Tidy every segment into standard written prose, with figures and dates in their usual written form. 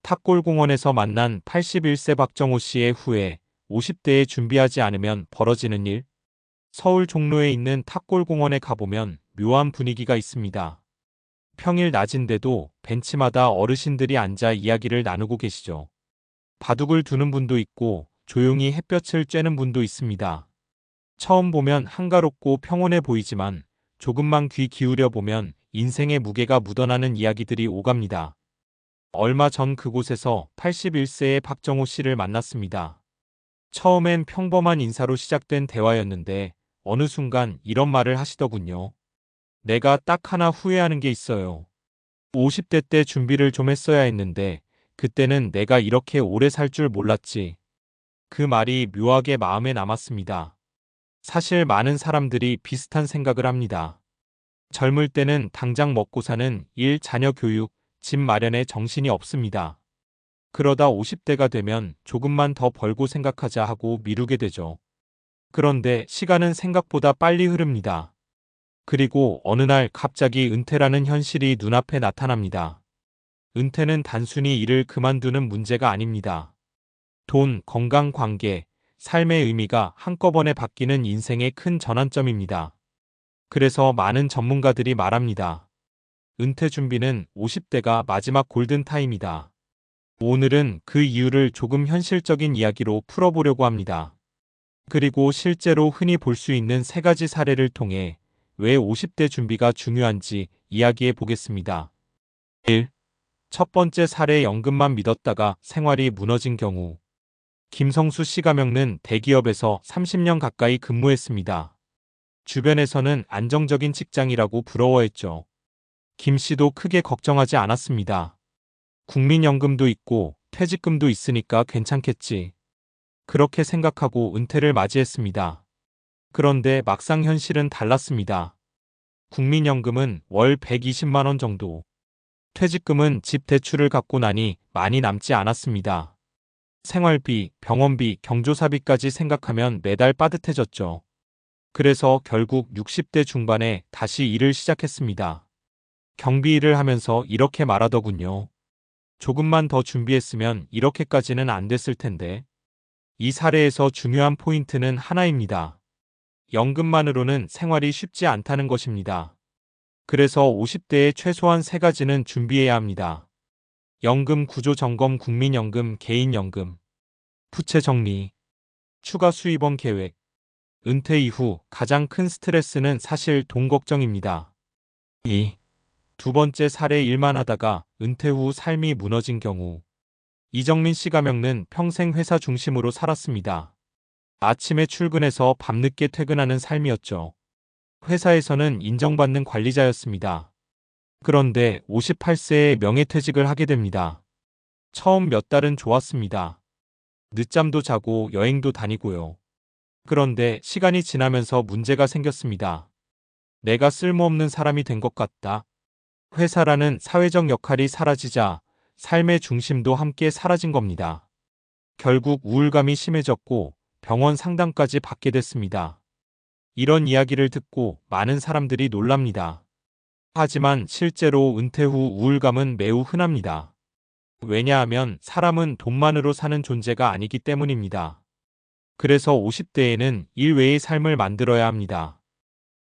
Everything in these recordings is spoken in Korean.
탑골공원에서 만난 81세 박정호 씨의 후회, 50대에 준비하지 않으면 벌어지는 일. 서울 종로에 있는 탑골공원에 가보면 묘한 분위기가 있습니다. 평일 낮인데도 벤치마다 어르신들이 앉아 이야기를 나누고 계시죠. 바둑을 두는 분도 있고 조용히 햇볕을 쬐는 분도 있습니다. 처음 보면 한가롭고 평온해 보이지만 조금만 귀 기울여 보면 인생의 무게가 묻어나는 이야기들이 오갑니다. 얼마 전 그곳에서 81세의 박정호 씨를 만났습니다. 처음엔 평범한 인사로 시작된 대화였는데 어느 순간 이런 말을 하시더군요. 내가 딱 하나 후회하는 게 있어요. 50대 때 준비를 좀 했어야 했는데 그때는 내가 이렇게 오래 살 줄 몰랐지. 그 말이 묘하게 마음에 남았습니다. 사실 많은 사람들이 비슷한 생각을 합니다. 젊을 때는 당장 먹고 사는 일, 자녀 교육, 집 마련에 정신이 없습니다. 그러다 50대가 되면 조금만 더 벌고 생각하자 하고 미루게 되죠. 그런데 시간은 생각보다 빨리 흐릅니다. 그리고 어느 날 갑자기 은퇴라는 현실이 눈앞에 나타납니다. 은퇴는 단순히 일을 그만두는 문제가 아닙니다. 돈, 건강, 관계, 삶의 의미가 한꺼번에 바뀌는 인생의 큰 전환점입니다. 그래서 많은 전문가들이 말합니다. 은퇴 준비는 50대가 마지막 골든타임이다. 오늘은 그 이유를 조금 현실적인 이야기로 풀어보려고 합니다. 그리고 실제로 흔히 볼 수 있는 3가지 사례를 통해 왜 50대 준비가 중요한지 이야기해 보겠습니다. 1. 첫 번째 사례, 연금만 믿었다가 생활이 무너진 경우. 김성수 씨가 겪는 대기업에서 30년 가까이 근무했습니다. 주변에서는 안정적인 직장이라고 부러워했죠. 김 씨도 크게 걱정하지 않았습니다. 국민연금도 있고 퇴직금도 있으니까 괜찮겠지. 그렇게 생각하고 은퇴를 맞이했습니다. 그런데 막상 현실은 달랐습니다. 국민연금은 월 120만 원 정도. 퇴직금은 집 대출을 갚고 나니 많이 남지 않았습니다. 생활비, 병원비, 경조사비까지 생각하면 매달 빠듯해졌죠. 그래서 결국 60대 중반에 다시 일을 시작했습니다. 경비 일을 하면서 이렇게 말하더군요. 조금만 더 준비했으면 이렇게까지는 안 됐을 텐데. 이 사례에서 중요한 포인트는 하나입니다. 연금만으로는 생활이 쉽지 않다는 것입니다. 그래서 50대에 최소한 3가지는 준비해야 합니다. 연금 구조 점검, 국민연금, 개인연금, 부채 정리, 추가 수입원 계획. 은퇴 이후 가장 큰 스트레스는 사실 돈 걱정입니다. 2. 두 번째 사례, 일만 하다가 은퇴 후 삶이 무너진 경우. 이정민 씨가 겪는 평생 회사 중심으로 살았습니다. 아침에 출근해서 밤늦게 퇴근하는 삶이었죠. 회사에서는 인정받는 관리자였습니다. 그런데 58세에 명예퇴직을 하게 됩니다. 처음 몇 달은 좋았습니다. 늦잠도 자고 여행도 다니고요. 그런데 시간이 지나면서 문제가 생겼습니다. 내가 쓸모없는 사람이 된 것 같다. 회사라는 사회적 역할이 사라지자 삶의 중심도 함께 사라진 겁니다. 결국 우울감이 심해졌고 병원 상담까지 받게 됐습니다. 이런 이야기를 듣고 많은 사람들이 놀랍니다. 하지만 실제로 은퇴 후 우울감은 매우 흔합니다. 왜냐하면 사람은 돈만으로 사는 존재가 아니기 때문입니다. 그래서 50대에는 일 외의 삶을 만들어야 합니다.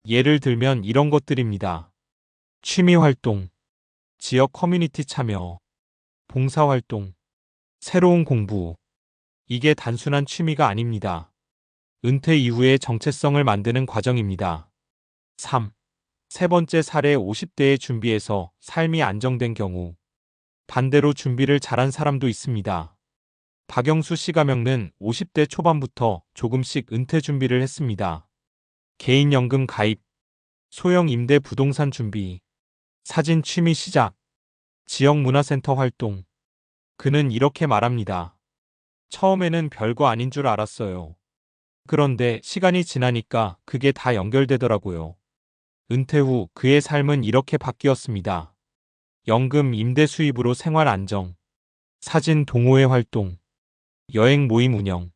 예를 들면 이런 것들입니다. 취미 활동, 지역 커뮤니티 참여, 봉사활동, 새로운 공부. 이게 단순한 취미가 아닙니다. 은퇴 이후의 정체성을 만드는 과정입니다. 3. 세 번째 사례, 50대에 준비해서 삶이 안정된 경우. 반대로 준비를 잘한 사람도 있습니다. 박영수 씨가 겪는 50대 초반부터 조금씩 은퇴 준비를 했습니다. 개인연금 가입, 소형 임대 부동산 준비, 사진 취미 시작, 지역문화센터 활동. 그는 이렇게 말합니다. 처음에는 별거 아닌 줄 알았어요. 그런데 시간이 지나니까 그게 다 연결되더라고요. 은퇴 후 그의 삶은 이렇게 바뀌었습니다. 연금 임대 수입으로 생활 안정, 사진 동호회 활동, 여행 모임 운영.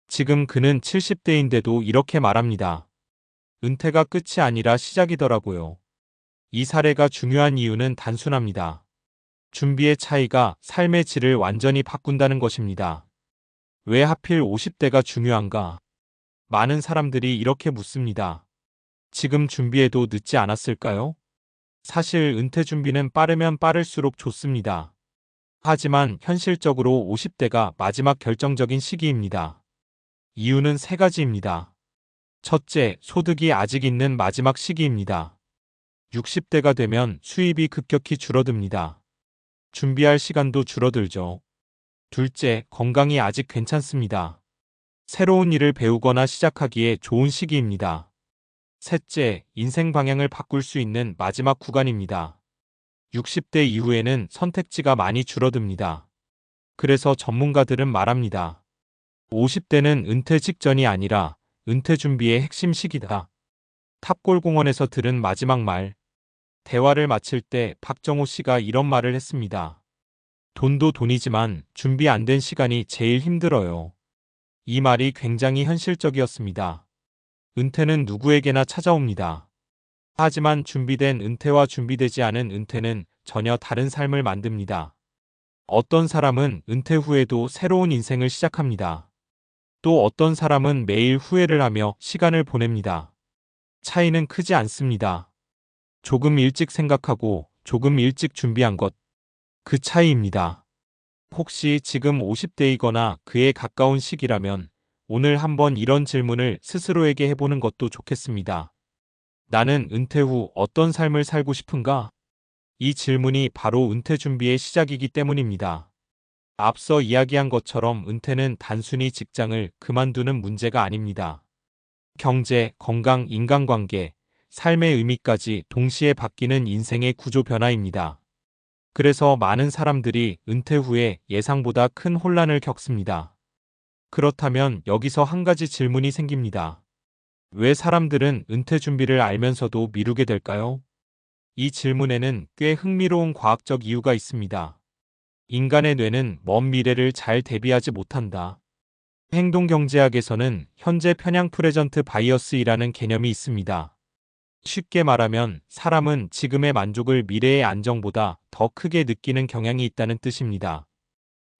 지금 그는 70대인데도 이렇게 말합니다. 은퇴가 끝이 아니라 시작이더라고요. 이 사례가 중요한 이유는 단순합니다. 준비의 차이가 삶의 질을 완전히 바꾼다는 것입니다. 왜 하필 50대가 중요한가? 많은 사람들이 이렇게 묻습니다. 지금 준비해도 늦지 않았을까요? 사실 은퇴 준비는 빠르면 빠를수록 좋습니다. 하지만 현실적으로 50대가 마지막 결정적인 시기입니다. 이유는 세 가지입니다. 첫째, 소득이 아직 있는 마지막 시기입니다. 60대가 되면 수입이 급격히 줄어듭니다. 준비할 시간도 줄어들죠. 둘째, 건강이 아직 괜찮습니다. 새로운 일을 배우거나 시작하기에 좋은 시기입니다. 셋째, 인생 방향을 바꿀 수 있는 마지막 구간입니다. 60대 이후에는 선택지가 많이 줄어듭니다. 그래서 전문가들은 말합니다. 50대는 은퇴 직전이 아니라 은퇴 준비의 핵심 시기다. 탑골공원에서 들은 마지막 말. 대화를 마칠 때 박정호 씨가 이런 말을 했습니다. 돈도 돈이지만 준비 안 된 시간이 제일 힘들어요. 이 말이 굉장히 현실적이었습니다. 은퇴는 누구에게나 찾아옵니다. 하지만 준비된 은퇴와 준비되지 않은 은퇴는 전혀 다른 삶을 만듭니다. 어떤 사람은 은퇴 후에도 새로운 인생을 시작합니다. 또 어떤 사람은 매일 후회를 하며 시간을 보냅니다. 차이는 크지 않습니다. 조금 일찍 생각하고 조금 일찍 준비한 것. 그 차이입니다. 혹시 지금 50대이거나 그에 가까운 시기라면 오늘 한번 이런 질문을 스스로에게 해보는 것도 좋겠습니다. 나는 은퇴 후 어떤 삶을 살고 싶은가? 이 질문이 바로 은퇴 준비의 시작이기 때문입니다. 앞서 이야기한 것처럼 은퇴는 단순히 직장을 그만두는 문제가 아닙니다. 경제, 건강, 인간관계, 삶의 의미까지 동시에 바뀌는 인생의 구조 변화입니다. 그래서 많은 사람들이 은퇴 후에 예상보다 큰 혼란을 겪습니다. 그렇다면 여기서 한 가지 질문이 생깁니다. 왜 사람들은 은퇴 준비를 알면서도 미루게 될까요? 이 질문에는 꽤 흥미로운 과학적 이유가 있습니다. 인간의 뇌는 먼 미래를 잘 대비하지 못한다. 행동경제학에서는 현재 편향 프레전트 바이어스이라는 개념이 있습니다. 쉽게 말하면 사람은 지금의 만족을 미래의 안정보다 더 크게 느끼는 경향이 있다는 뜻입니다.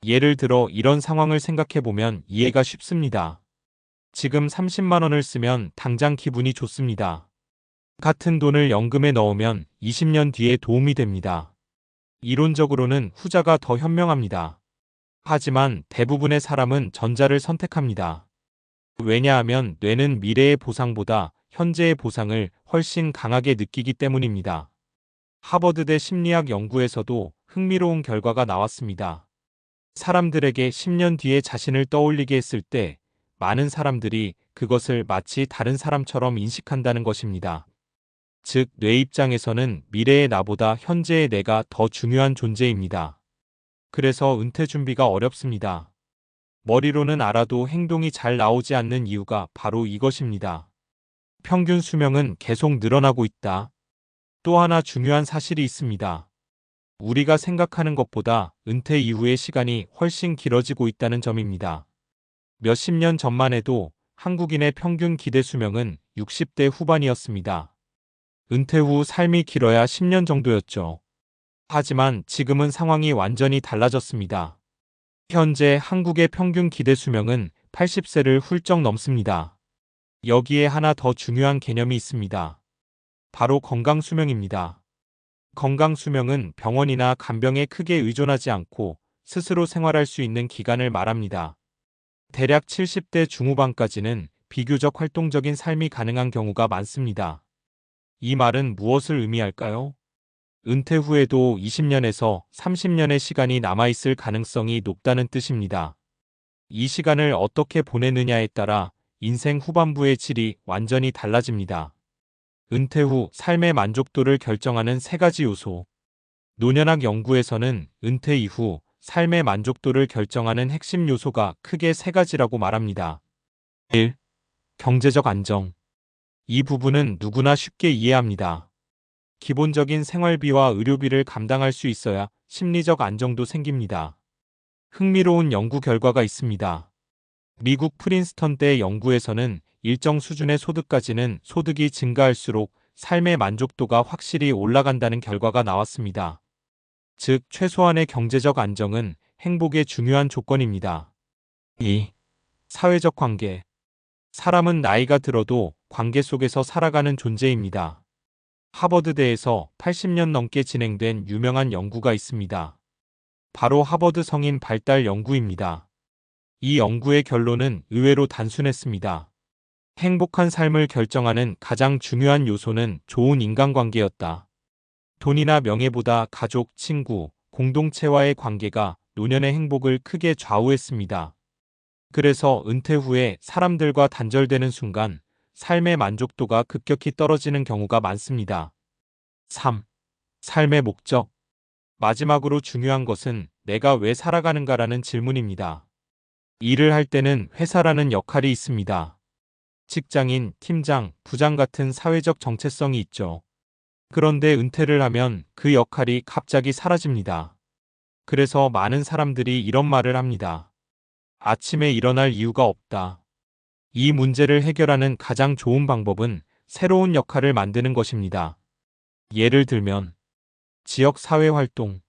예를 들어 이런 상황을 생각해보면 이해가 쉽습니다. 지금 30만 원을 쓰면 당장 기분이 좋습니다. 같은 돈을 연금에 넣으면 20년 뒤에 도움이 됩니다. 이론적으로는 후자가 더 현명합니다. 하지만 대부분의 사람은 전자를 선택합니다. 왜냐하면 뇌는 미래의 보상보다 현재의 보상을 훨씬 강하게 느끼기 때문입니다. 하버드대 심리학 연구에서도 흥미로운 결과가 나왔습니다. 사람들에게 10년 뒤의 자신을 떠올리게 했을 때 많은 사람들이 그것을 마치 다른 사람처럼 인식한다는 것입니다. 즉, 뇌 입장에서는 미래의 나보다 현재의 내가 더 중요한 존재입니다. 그래서 은퇴 준비가 어렵습니다. 머리로는 알아도 행동이 잘 나오지 않는 이유가 바로 이것입니다. 평균 수명은 계속 늘어나고 있다. 또 하나 중요한 사실이 있습니다. 우리가 생각하는 것보다 은퇴 이후의 시간이 훨씬 길어지고 있다는 점입니다. 몇십 년 전만 해도 한국인의 평균 기대 수명은 60대 후반이었습니다. 은퇴 후 삶이 길어야 10년 정도였죠. 하지만 지금은 상황이 완전히 달라졌습니다. 현재 한국의 평균 기대 수명은 80세를 훌쩍 넘습니다. 여기에 하나 더 중요한 개념이 있습니다. 바로 건강 수명입니다. 건강 수명은 병원이나 간병에 크게 의존하지 않고 스스로 생활할 수 있는 기간을 말합니다. 대략 70대 중후반까지는 비교적 활동적인 삶이 가능한 경우가 많습니다. 이 말은 무엇을 의미할까요? 은퇴 후에도 20년에서 30년의 시간이 남아있을 가능성이 높다는 뜻입니다. 이 시간을 어떻게 보내느냐에 따라 인생 후반부의 질이 완전히 달라집니다. 은퇴 후 삶의 만족도를 결정하는 세 가지 요소. 노년학 연구에서는 은퇴 이후 삶의 만족도를 결정하는 핵심 요소가 크게 세 가지라고 말합니다. 1. 경제적 안정. 이 부분은 누구나 쉽게 이해합니다. 기본적인 생활비와 의료비를 감당할 수 있어야 심리적 안정도 생깁니다. 흥미로운 연구 결과가 있습니다. 미국 프린스턴대 연구에서는 일정 수준의 소득까지는 소득이 증가할수록 삶의 만족도가 확실히 올라간다는 결과가 나왔습니다. 즉 최소한의 경제적 안정은 행복의 중요한 조건입니다. 2. 사회적 관계. 사람은 나이가 들어도 관계 속에서 살아가는 존재입니다. 하버드대에서 80년 넘게 진행된 유명한 연구가 있습니다. 바로 하버드 성인 발달 연구입니다. 이 연구의 결론은 의외로 단순했습니다. 행복한 삶을 결정하는 가장 중요한 요소는 좋은 인간관계였다. 돈이나 명예보다 가족, 친구, 공동체와의 관계가 노년의 행복을 크게 좌우했습니다. 그래서 은퇴 후에 사람들과 단절되는 순간 삶의 만족도가 급격히 떨어지는 경우가 많습니다. 3. 삶의 목적. 마지막으로 중요한 것은 내가 왜 살아가는가라는 질문입니다. 일을 할 때는 회사라는 역할이 있습니다. 직장인, 팀장, 부장 같은 사회적 정체성이 있죠. 그런데 은퇴를 하면 그 역할이 갑자기 사라집니다. 그래서 많은 사람들이 이런 말을 합니다. 아침에 일어날 이유가 없다. 이 문제를 해결하는 가장 좋은 방법은 새로운 역할을 만드는 것입니다. 예를 들면 지역 사회 활동,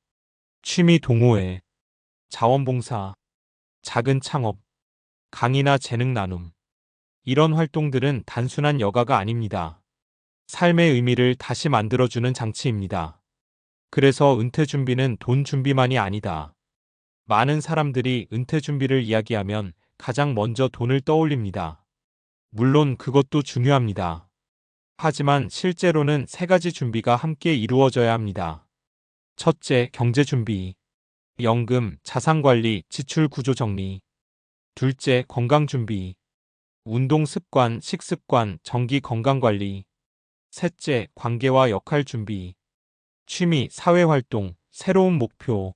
취미 동호회, 자원봉사, 작은 창업, 강의나 재능 나눔. 이런 활동들은 단순한 여가가 아닙니다. 삶의 의미를 다시 만들어주는 장치입니다. 그래서 은퇴 준비는 돈 준비만이 아니다. 많은 사람들이 은퇴 준비를 이야기하면 가장 먼저 돈을 떠올립니다. 물론 그것도 중요합니다. 하지만 실제로는 세 가지 준비가 함께 이루어져야 합니다. 첫째, 경제 준비. 연금, 자산 관리, 지출 구조 정리. 둘째, 건강 준비. 운동 습관, 식습관, 정기 건강 관리. 셋째, 관계와 역할 준비. 취미, 사회 활동, 새로운 목표.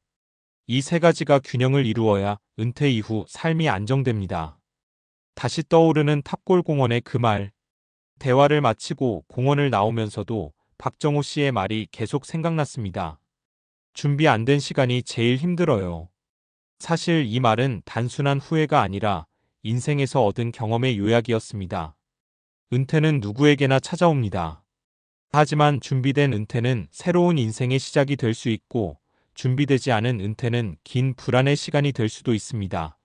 이 세 가지가 균형을 이루어야 은퇴 이후 삶이 안정됩니다. 다시 떠오르는 탑골공원의 그 말. 대화를 마치고 공원을 나오면서도 박정호 씨의 말이 계속 생각났습니다. 준비 안 된 시간이 제일 힘들어요. 사실 이 말은 단순한 후회가 아니라 인생에서 얻은 경험의 요약이었습니다. 은퇴는 누구에게나 찾아옵니다. 하지만 준비된 은퇴는 새로운 인생의 시작이 될 수 있고 준비되지 않은 은퇴는 긴 불안의 시간이 될 수도 있습니다.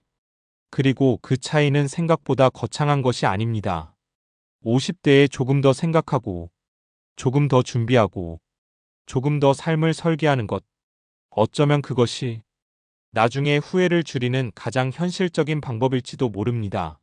그리고 그 차이는 생각보다 거창한 것이 아닙니다. 50대에 조금 더 생각하고, 조금 더 준비하고, 조금 더 삶을 설계하는 것. 어쩌면 그것이 나중에 후회를 줄이는 가장 현실적인 방법일지도 모릅니다.